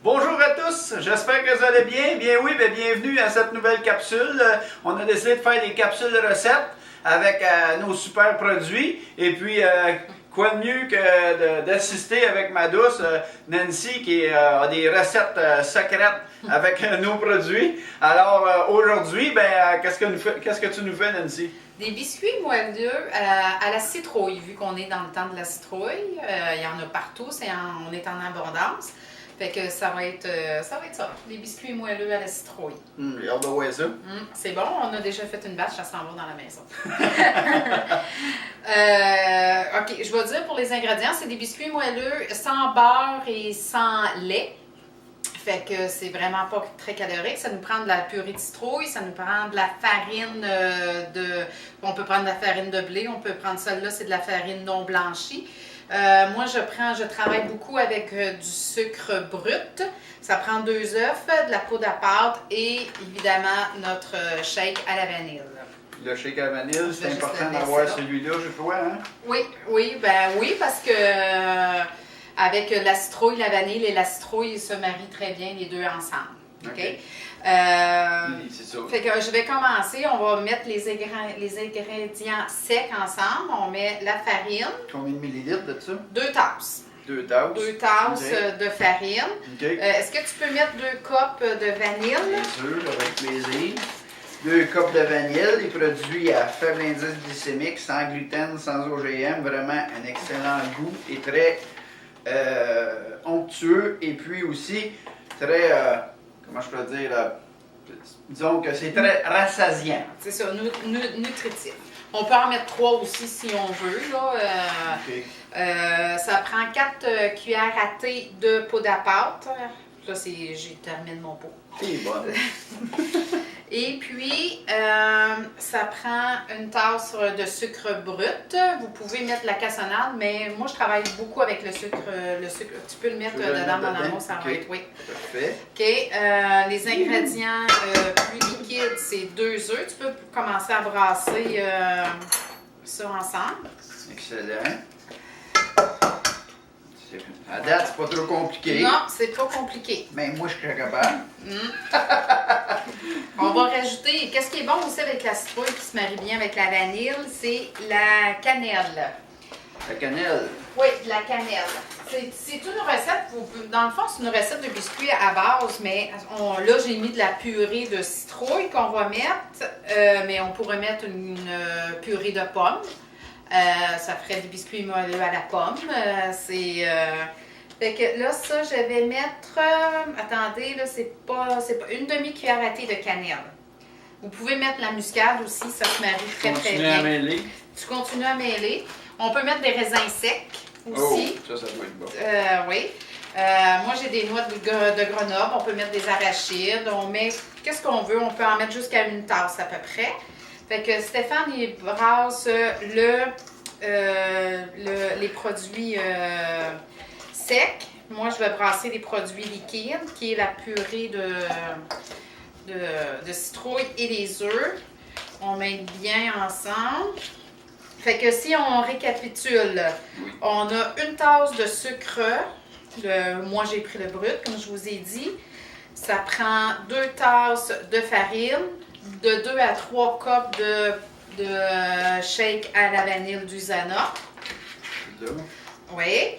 Bonjour à tous, j'espère que vous allez bien. Bien oui, bienvenue à cette nouvelle capsule. On a décidé de faire des capsules de recettes avec nos super produits. Et puis, quoi de mieux que d'assister avec ma douce Nancy qui a des recettes secrètes avec nos produits. Alors aujourd'hui, qu'est-ce que tu nous fais, Nancy? Des biscuits moelleux à la citrouille, vu qu'on est dans le temps de la citrouille. Il y en a partout, on est en abondance. Fait que ça va être ça, des biscuits moelleux à la citrouille. J'ai hâte de voir ça. C'est bon, on a déjà fait une batch, ça s'en va dans la maison. OK, je vais dire pour les ingrédients, c'est des biscuits moelleux sans beurre et sans lait. Fait que c'est vraiment pas très calorique. Ça nous prend de la purée de citrouille, ça nous prend de la farine on peut prendre de la farine de blé, on peut prendre celle-là, c'est de la farine non blanchie. Moi, je travaille beaucoup avec du sucre brut. Ça prend 2 œufs, de la poudre à pâte et évidemment notre shake à la vanille. Le shake à la vanille, c'est important d'avoir celui-là, je crois, hein? Oui, parce que avec la citrouille, la vanille et la citrouille, ils se marient très bien les deux ensemble. OK? C'est ça. Fait que je vais commencer. On va mettre les ingrédients secs ensemble. On met la farine. Combien de millilitres de ça? 2 tasses. 2 tasses. 2 tasses de farine. Okay. Est-ce que tu peux mettre 2 copes de vanille? Bien sûr, avec plaisir. 2 copes de vanille, des produits à faible indice glycémique, sans gluten, sans OGM. Vraiment un excellent goût et très onctueux. Et puis aussi très... comment je peux dire, disons que c'est très rassasiant. C'est ça, nutritif. On peut en mettre 3 aussi si on veut. Là. Okay. Ça prend 4 cuillères à thé de poudre à pâte. Là, j'ai terminé mon pot. C'est bon. Et puis, ça prend une tasse de sucre brut. Vous pouvez mettre la cassonade, mais moi, je travaille beaucoup avec le sucre. Tu peux le mettre dedans dans l'amour, ça va être, oui. Parfait. OK. Les ingrédients plus liquides, c'est 2 œufs. Tu peux commencer à brasser ça ensemble. Excellent. À date, c'est pas trop compliqué. Non, c'est pas compliqué. Mais moi, je suis capable. On va rajouter, qu'est-ce qui est bon aussi avec la citrouille qui se marie bien avec la vanille, c'est la cannelle. La cannelle? Oui, de la cannelle. C'est une recette, dans le fond, c'est une recette de biscuits à base, mais là, j'ai mis de la purée de citrouille qu'on va mettre, mais on pourrait mettre une purée de pommes. Ça ferait des biscuits moelleux à la pomme. Fait que là, ça, je vais mettre... attendez, là, c'est pas une demi-cuillère à thé de cannelle. Vous pouvez mettre la muscade aussi, ça se marie très, très bien. À mêler. Tu continues à mêler. On peut mettre des raisins secs aussi. Oh, ça doit être bon. Oui. Moi, j'ai des noix de Grenoble. On peut mettre des arachides. On met... Qu'est-ce qu'on veut? On peut en mettre jusqu'à une tasse à peu près. Fait que Stéphane, il brasse les produits secs. Moi, je vais brasser les produits liquides, qui est la purée de citrouille et les œufs. On met bien ensemble. Fait que si on récapitule, on a une tasse de sucre. Moi, j'ai pris le brut, comme je vous ai dit. Ça prend 2 tasses de farine, de 2 à 3 copes de shake à la vanille d'Usana. Oui.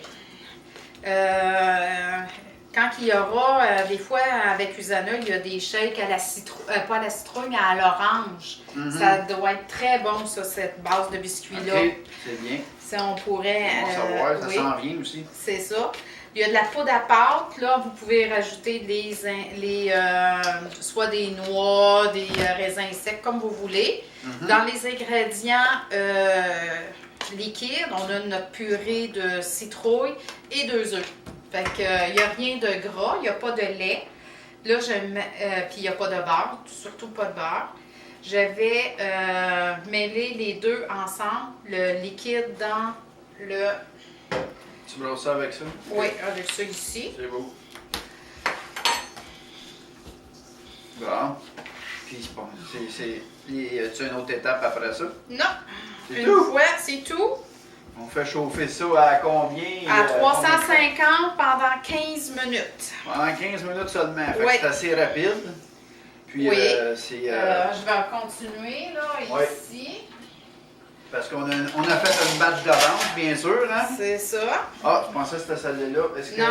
Quand il y aura, des fois avec Usana, il y a des shakes à la citrouille, pas à la citrouille, mais à l'orange. Ça doit être très bon, ça, cette base de biscuits-là. OK, c'est bien. Ça, on pourrait... On va savoir, ça sent bien aussi. C'est ça. Il y a de la poudre à pâte, là, vous pouvez rajouter soit des noix, des raisins secs, comme vous voulez. Dans les ingrédients liquides, on a notre purée de citrouille et 2 œufs. Fait que, il n'y a rien de gras, il n'y a pas de lait. Là, puis il n'y a pas de beurre, surtout pas de beurre. Je vais mêler les deux ensemble, le liquide dans le... Tu brosses ça avec ça? Oui, avec ça ici. C'est beau. Bon. Puis, bon, y a-tu une autre étape après ça? Non. C'est Une tout? fois, c'est tout. On fait chauffer ça à combien? À 350 pendant 15 minutes. Pendant 15 minutes seulement. Fait que Oui. c'est assez rapide. Puis Oui. c'est... Je vais continuer là, Oui. ici. Parce qu'on a fait une batch d'avance, bien sûr, hein? C'est ça. Ah, je pensais que c'était celle-là. Est-ce que... Non,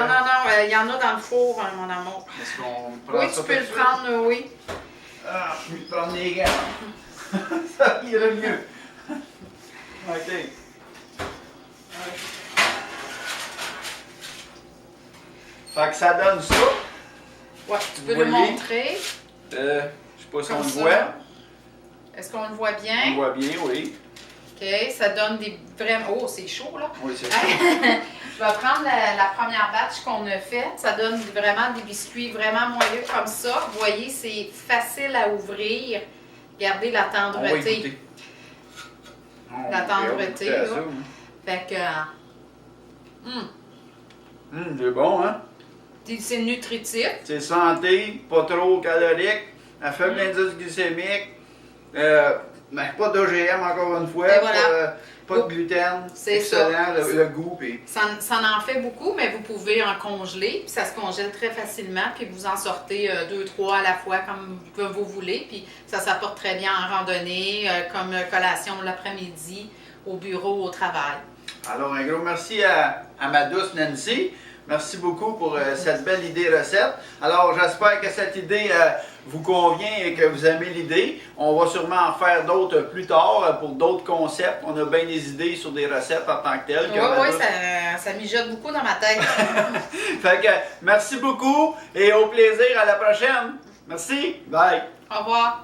il y en a dans le four, hein, mon amour. Est-ce qu'on prend Oui, ça tu peux tout le de suite? prendre, oui. Ah, je vais prendre les gants. Ça irait mieux. OK. Fait que ça donne ça. Ouais, tu peux Vous le voyez? montrer. Je sais pas si on Comme le ça. voit. Est-ce qu'on le voit On bien? le voit bien, oui. OK, ça donne des vraiment... Oh, c'est chaud, là. Oui, c'est ça. Je vais prendre la première batch qu'on a faite. Ça donne vraiment des biscuits vraiment moelleux comme ça. Vous voyez, c'est facile à ouvrir. Regardez la On va tendreté. écouter. La tendreté, goûter à là. ça, hein. Fait que... C'est bon, hein? c'est nutritif. C'est santé, pas trop calorique, à faible indice glycémique, ben, pas d'OGM encore une fois, Et voilà. pas de gluten, C'est excellent ça. le goût. Puis... Ça en fait beaucoup, mais vous pouvez en congeler. Puis ça se congèle très facilement. Puis vous en sortez 2, 3 à la fois comme vous voulez. Puis ça s'apporte très bien en randonnée, comme collation l'après-midi, au bureau, au travail. Alors, un gros merci à ma douce Nancy. Merci beaucoup pour cette belle idée recette. Alors, j'espère que cette idée vous convient et que vous aimez l'idée. On va sûrement en faire d'autres plus tard pour d'autres concepts. On a bien des idées sur des recettes en tant que telles. Oui, ça mijote beaucoup dans ma tête. Fait que merci beaucoup et au plaisir à la prochaine. Merci. Bye. Au revoir.